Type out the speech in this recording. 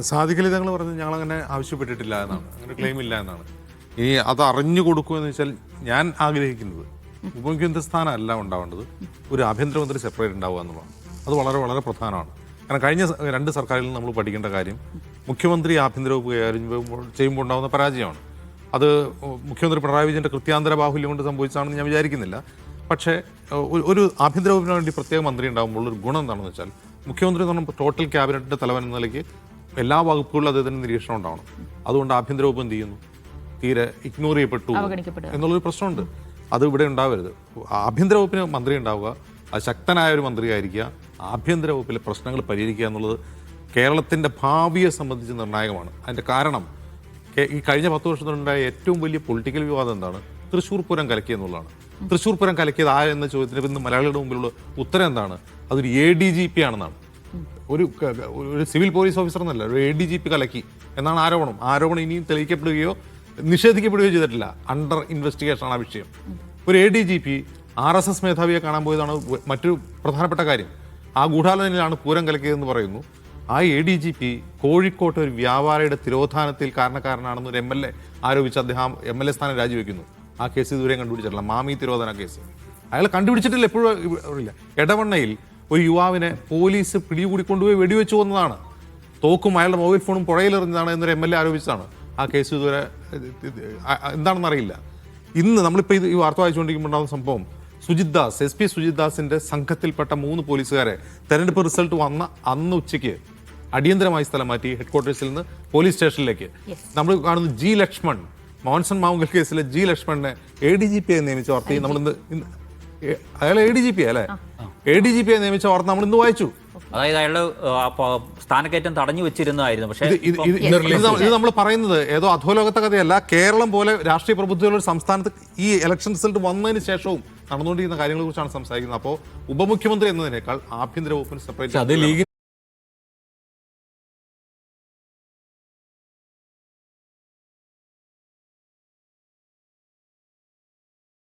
സാദിഖലി തങ്ങൾ പറഞ്ഞത് ഞങ്ങളങ്ങനെ ആവശ്യപ്പെട്ടിട്ടില്ല എന്നാണ്, അങ്ങനെ ക്ലെയിം ഇല്ല എന്നാണ്. ഇനി അത് അറിഞ്ഞു കൊടുക്കുമെന്ന് വെച്ചാൽ ഞാൻ ആഗ്രഹിക്കുന്നത് ഉപമുഖ്യമന്ത്രി സ്ഥാനം അല്ല ഉണ്ടാവേണ്ടത്, ഒരു ആഭ്യന്തരമന്ത്രി സെപ്പറേറ്റ് ഉണ്ടാവുക എന്നുള്ളതാണ്. അത് വളരെ വളരെ പ്രധാനമാണ്. കാരണം കഴിഞ്ഞ രണ്ട് സർക്കാരിൽ നമ്മൾ പഠിക്കേണ്ട കാര്യം മുഖ്യമന്ത്രി ആഭ്യന്തര വകുപ്പ് കൈകാര്യം ചെയ്യുമ്പോൾ ഉണ്ടാകുന്ന പരാജയമാണ്. അത് മുഖ്യമന്ത്രി പിണറായി വിജയൻ്റെ കൃത്യാന്തര ബാഹുല്യം കൊണ്ട് സംഭവിച്ചതാണെന്ന് ഞാൻ വിചാരിക്കുന്നില്ല. പക്ഷേ ഒരു ആഭ്യന്തര വകുപ്പിന് വേണ്ടി പ്രത്യേക മന്ത്രി ഉണ്ടാകുമ്പോൾ ഒരു ഗുണം എന്താണെന്ന് വെച്ചാൽ മുഖ്യമന്ത്രി എന്ന് പറഞ്ഞാൽ ടോട്ടൽ ക്യാബിനറ്റിൻ്റെ തലവൻ എന്ന നിലയ്ക്ക് എല്ലാ വകുപ്പുകളിലും അദ്ദേഹത്തിന് നിരീക്ഷണം ഉണ്ടാവണം. അതുകൊണ്ട് ആഭ്യന്തര വകുപ്പ് എന്ത് ചെയ്യുന്നു, തീരെ ഇഗ്നോർ ചെയ്യപ്പെട്ടു എന്നുള്ളൊരു പ്രശ്നമുണ്ട്. അത് ഇവിടെ ഉണ്ടാവരുത്. ആഭ്യന്തര വകുപ്പിന് മന്ത്രി ഉണ്ടാവുക, അത് ശക്തനായ ഒരു മന്ത്രിയായിരിക്കുക, ആഭ്യന്തര വകുപ്പിലെ പ്രശ്നങ്ങൾ പരിഹരിക്കുക എന്നുള്ളത് കേരളത്തിൻ്റെ ഭാവിയെ സംബന്ധിച്ച് നിർണായകമാണ്. അതിൻ്റെ കാരണം ഈ കഴിഞ്ഞ 10 വർഷത്തിനുണ്ടായ ഏറ്റവും വലിയ പൊളിറ്റിക്കൽ വിവാദം എന്താണ്? തൃശ്ശൂർ പൂരം കലക്കി എന്നുള്ളതാണ്. തൃശ്ശൂർ പൂരം കലക്കിയത് ആര് എന്ന ചോദ്യത്തിന് ഇന്ന് മലയാളികളുടെ മുമ്പിലുള്ള ഉത്തരം എന്താണ്? അതൊരു ADGP ആണെന്നാണ്. ഒരു സിവിൽ പോലീസ് ഓഫീസർ എന്നല്ല, ഒരു ADGP കലക്കി എന്നാണ് ആരോപണം. ആരോപണം ഇനിയും തെളിയിക്കപ്പെടുകയോ നിഷേധിക്കപ്പെടുകയോ ചെയ്തിട്ടില്ല. അണ്ടർ ഇൻവെസ്റ്റിഗേഷൻ ആണ് ആ വിഷയം. ഒരു ADGP RSS മേധാവിയെ കാണാൻ പോയതാണ് മറ്റൊരു പ്രധാനപ്പെട്ട കാര്യം. ആ ഗൂഢാലോചനയിലാണ് പൂരം കലക്കിയതെന്ന് പറയുന്നു. ആ ADGP കോഴിക്കോട്ട് ഒരു വ്യാപാരിയുടെ തിരോധാനത്തിൽ കാരണക്കാരനാണെന്ന് ഒരു MLA ആരോപിച്ച് അദ്ദേഹം MLA സ്ഥാനം രാജിവെക്കുന്നു. ആ കേസ് ഇതുവരെയും കണ്ടുപിടിച്ചിട്ടില്ല. മാമി തിരോധന കേസ് അയാൾ കണ്ടുപിടിച്ചിട്ടില്ല, എപ്പോഴും ഇല്ല. എടവണ്ണയിൽ ഒരു യുവാവിനെ പോലീസ് പിടികൂടിക്കൊണ്ടുപോയി വെടിവെച്ചു കൊന്നതാണ്. തോക്കും അയാളുടെ മൊബൈൽ ഫോണും പുഴയിലെറിഞ്ഞതാണ് എന്നൊരു MLA ആരോപിച്ചതാണ്. ആ കേസ് ഇതുവരെ എന്താണെന്ന് അറിയില്ല. ഇന്ന് നമ്മളിപ്പോൾ ഈ വാർത്ത വായിച്ചുകൊണ്ടിരിക്കുമ്പോൾ ഉണ്ടാകുന്ന സംഭവം, സുജിത് ദാസ്, SP സുജിത് ദാസിന്റെ സംഘത്തിൽപ്പെട്ട 3 പോലീസുകാരെ തെരഞ്ഞെടുപ്പ് റിസൾട്ട് വന്ന അന്ന് ഉച്ചയ്ക്ക് അടിയന്തരമായി സ്ഥലം മാറ്റി ഹെഡ്ക്വാർട്ടേഴ്സിൽ നിന്ന് പോലീസ് സ്റ്റേഷനിലേക്ക്. നമ്മൾ കാണുന്നു G ലക്ഷ്മൺ, മോൺസൺ മാവുങ്കൽ കേസിലെ G ലക്ഷ്മണിനെ ADGP നിയമിച്ച വാർത്തയും നമ്മൾ അയാൾ ADGP അല്ലേ, ADGP നിയമിച്ച വാർത്ത നമ്മൾ ഇന്ന് വായിച്ചു. അതായത് അയാളുടെ സ്ഥാനക്കയറ്റം തടഞ്ഞു വെച്ചിരുന്നതായിരുന്നു. പക്ഷേ ഇത് നമ്മൾ പറയുന്നത് ഏതോ അധോലോകത്തെ കഥയല്ല. കേരളം പോലെ രാഷ്ട്രീയ പ്രബുദ്ധതയുള്ള ഒരു സംസ്ഥാനത്ത് ഈ ഇലക്ഷൻ റിസൾട്ട് വന്നതിന് ശേഷവും നടന്നുകൊണ്ടിരിക്കുന്ന കാര്യങ്ങളെ കുറിച്ചാണ് സംസാരിക്കുന്നത്. അപ്പോൾ ഉപമുഖ്യമന്ത്രി എന്നതിനേക്കാൾ ആഭ്യന്തര വകുപ്പിന് സെപ്പറേറ്റ്